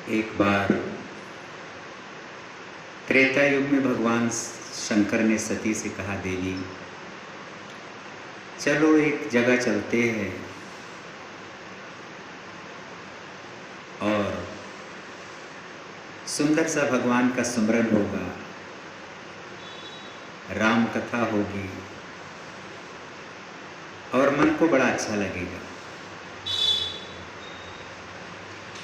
एक बार त्रेता युग में भगवान शंकर ने सती से कहा, देवी चलो एक जगह चलते हैं और सुंदर सा भगवान का स्मरण होगा, राम कथा होगी और मन को बड़ा अच्छा लगेगा।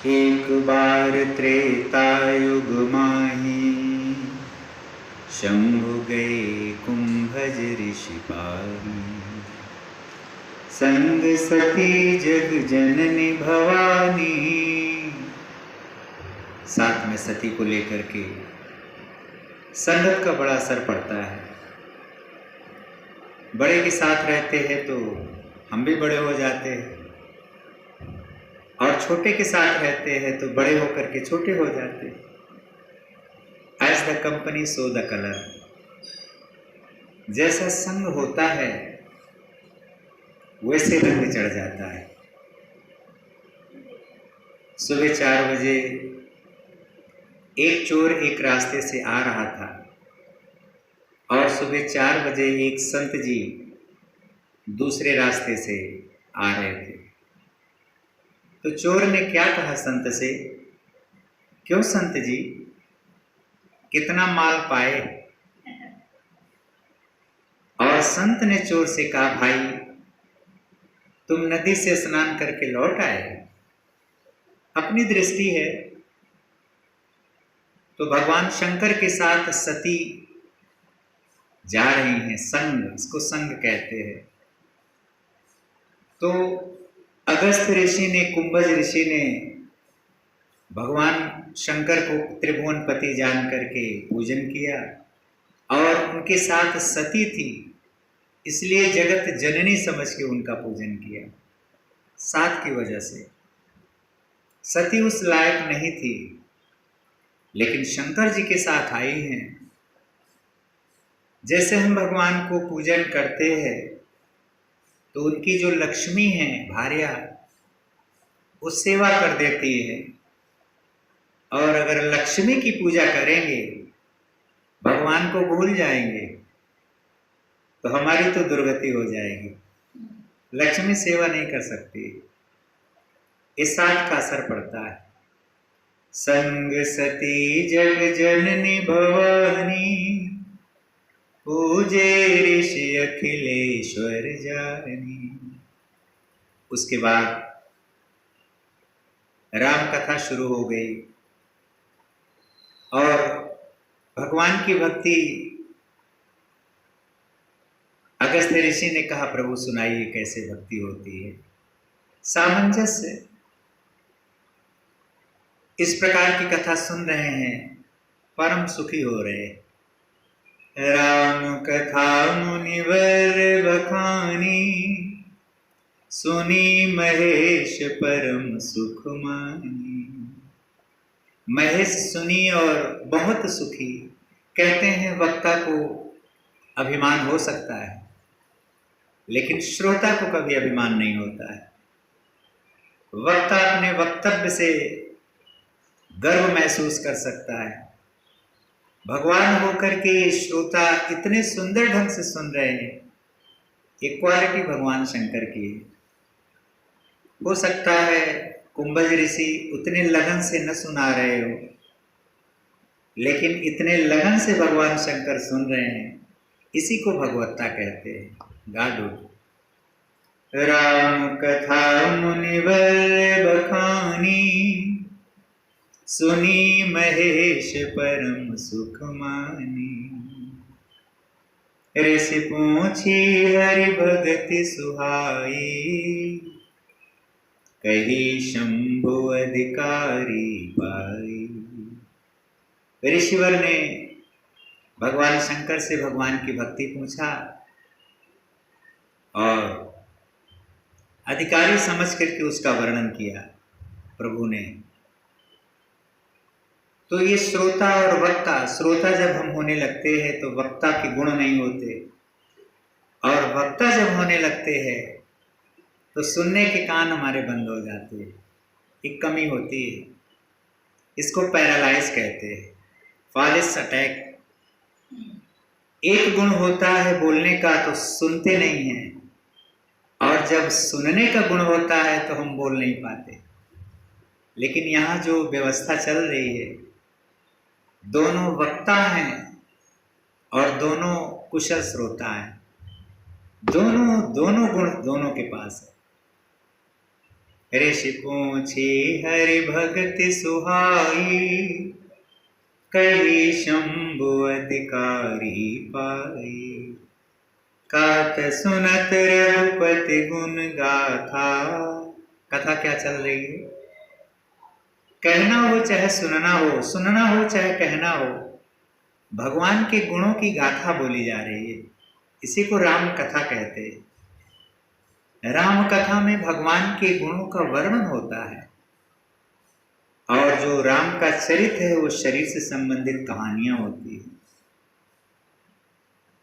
एक बार त्रेता युग माही शंभु गए कुंभज ऋषि पाही। संग सती जग जननी भवानी, साथ में सती को लेकर के संगत का बड़ा असर पड़ता है। बड़े के साथ रहते हैं तो हम भी बड़े हो जाते हैं और छोटे के साथ रहते हैं तो बड़े होकर के छोटे हो जाते हैं। As the company so the colour, जैसा संग होता है वैसे रंग चढ़ जाता है। सुबह 4 बजे एक चोर एक रास्ते से आ रहा था और सुबह 4 बजे एक संत जी दूसरे रास्ते से आ रहे थे। तो चोर ने क्या कहा संत से, क्यों संत जी कितना माल पाए? और संत ने चोर से कहा, भाई तुम नदी से स्नान करके लौट आए, अपनी दृष्टि है। तो भगवान शंकर के साथ सती जा रही हैं, संग, इसको संग कहते हैं। तो अगस्त ऋषि ने, कुंभज ऋषि ने भगवान शंकर को त्रिभुवन पति जान करके पूजन किया और उनके साथ सती थी, इसलिए जगत जननी समझ के उनका पूजन किया। साथ की वजह से सती उस लायक नहीं थी, लेकिन शंकर जी के साथ आई हैं। जैसे हम भगवान को पूजन करते हैं तो उनकी जो लक्ष्मी है भार्या, वो सेवा कर देती है। और अगर लक्ष्मी की पूजा करेंगे, भगवान को भूल जाएंगे तो हमारी तो दुर्गति हो जाएगी। लक्ष्मी सेवा नहीं कर सकती, इस साथ का असर पड़ता है। संग सती जग जननी भवानी, पूजे ऋषि अखिलेश्वर जानी। उसके बाद राम कथा शुरू हो गई और भगवान की भक्ति, अगस्त ऋषि ने कहा, प्रभु सुनाइए कैसे भक्ति होती है। सामंजस्य, इस प्रकार की कथा सुन रहे हैं, परम सुखी हो रहे। राम कथा मुनिवर बखानी, सुनी महेश परम सुख मानी। महेश सुनी और बहुत सुखी। कहते हैं वक्ता को अभिमान हो सकता है, लेकिन श्रोता को कभी अभिमान नहीं होता है। वक्ता अपने वक्तव्य से गर्व महसूस कर सकता है। भगवान होकर के श्रोता इतने सुंदर ढंग से सुन रहे हैं, ये क्वालिटी भगवान शंकर की है। हो सकता है कुंभज ऋषि उतने लगन से न सुना रहे हो, लेकिन इतने लगन से भगवान शंकर सुन रहे हैं, इसी को भगवत्ता कहते हैं। गाडू राम कथा मुनिवर बखानी, सुनी महेश परम सुख मानी। ऋषि पूछी हरि भगति सुहाई, कही शंभु अधिकारी पाई। ऋषिवर ने भगवान शंकर से भगवान की भक्ति पूछा और अधिकारी समझ करके उसका वर्णन किया प्रभु ने। तो ये श्रोता और वक्ता, श्रोता जब हम होने लगते हैं तो वक्ता के गुण नहीं होते, और वक्ता जब होने लगते हैं तो सुनने के कान हमारे बंद हो जाते हैं, एक कमी होती है। इसको पैरालाइज कहते हैं, फॉलिस अटैक। एक गुण होता है बोलने का तो सुनते नहीं हैं, और जब सुनने का गुण होता है तो हम बोल नहीं पाते। लेकिन यहाँ जो व्यवस्था चल रही है, दोनों वक्ता हैं और दोनों कुशल श्रोता हैं, दोनों गुण दोनों के पास है। ऋषि पूछे हरि भगति सुहाई, कही शंभु अधिकारी पाई। कात सुनत रघुपति गुण गाथा। कथा क्या चल रही है? कहना हो चाहे सुनना हो, सुनना हो चाहे कहना हो, भगवान के गुणों की गाथा बोली जा रही है। इसी को राम कथा कहते हैं। राम कथा में भगवान के गुणों का वर्णन होता है, और जो राम का चरित्र है वो शरीर से संबंधित कहानियां होती है।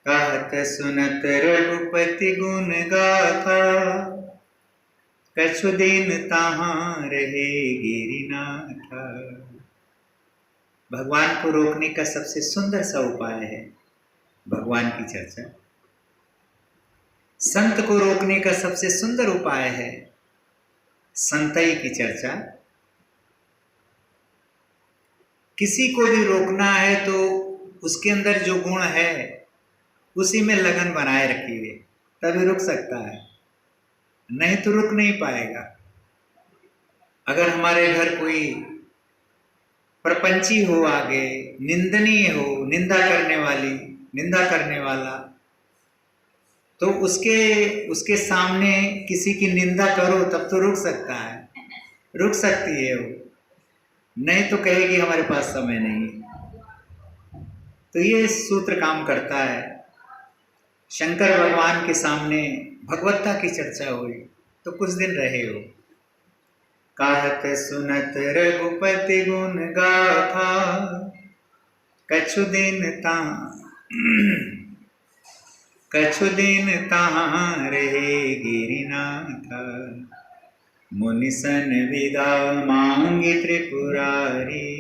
कहत सुनत रघुपति गुण गाथा, कछु दिन तहाँ रहे गिरिनाथा। भगवान को रोकने का सबसे सुंदर सा उपाय है भगवान की चर्चा। संत को रोकने का सबसे सुंदर उपाय है संतई की चर्चा। किसी को भी रोकना है तो उसके अंदर जो गुण है उसी में लगन बनाए रखिए, तभी रुक सकता है, नहीं तो रुक नहीं पाएगा। अगर हमारे घर कोई प्रपंची हो, आगे निंदनीय हो, निंदा करने वाला, तो उसके सामने किसी की निंदा करो तब तो रुक सकता है, रुक सकती है वो, नहीं तो कहेगी हमारे पास समय नहीं। तो ये सूत्र काम करता है। शंकर भगवान के सामने भगवत्ता की चर्चा हुई तो कुछ दिन रहे हो। कहत सुनत रघुपति गुण गाथा, कछु दिन तहाँ रहे गिरिनाथा। मुनिसन विदा मांगी त्रिपुरारी।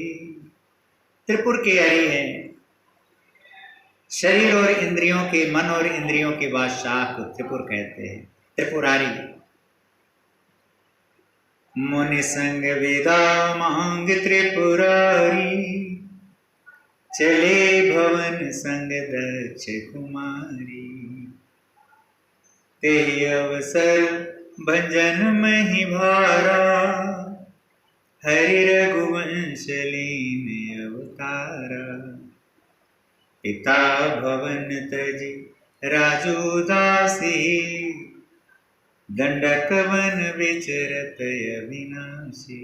त्रिपुर के हरि हैं, शरीर और इंद्रियों के, मन और इंद्रियों के बादशाह को त्रिपुर कहते हैं, त्रिपुरारी। मुनि संग विदा मांग त्रिपुरारी, चले भवन संग दक्ष कुमारी। ते अवसर भजन मही भारा, हरि रघुवंश लीन अवतारा। पिता भवन तजी राजू दासी, दंडक वन विचरत अविनाशी।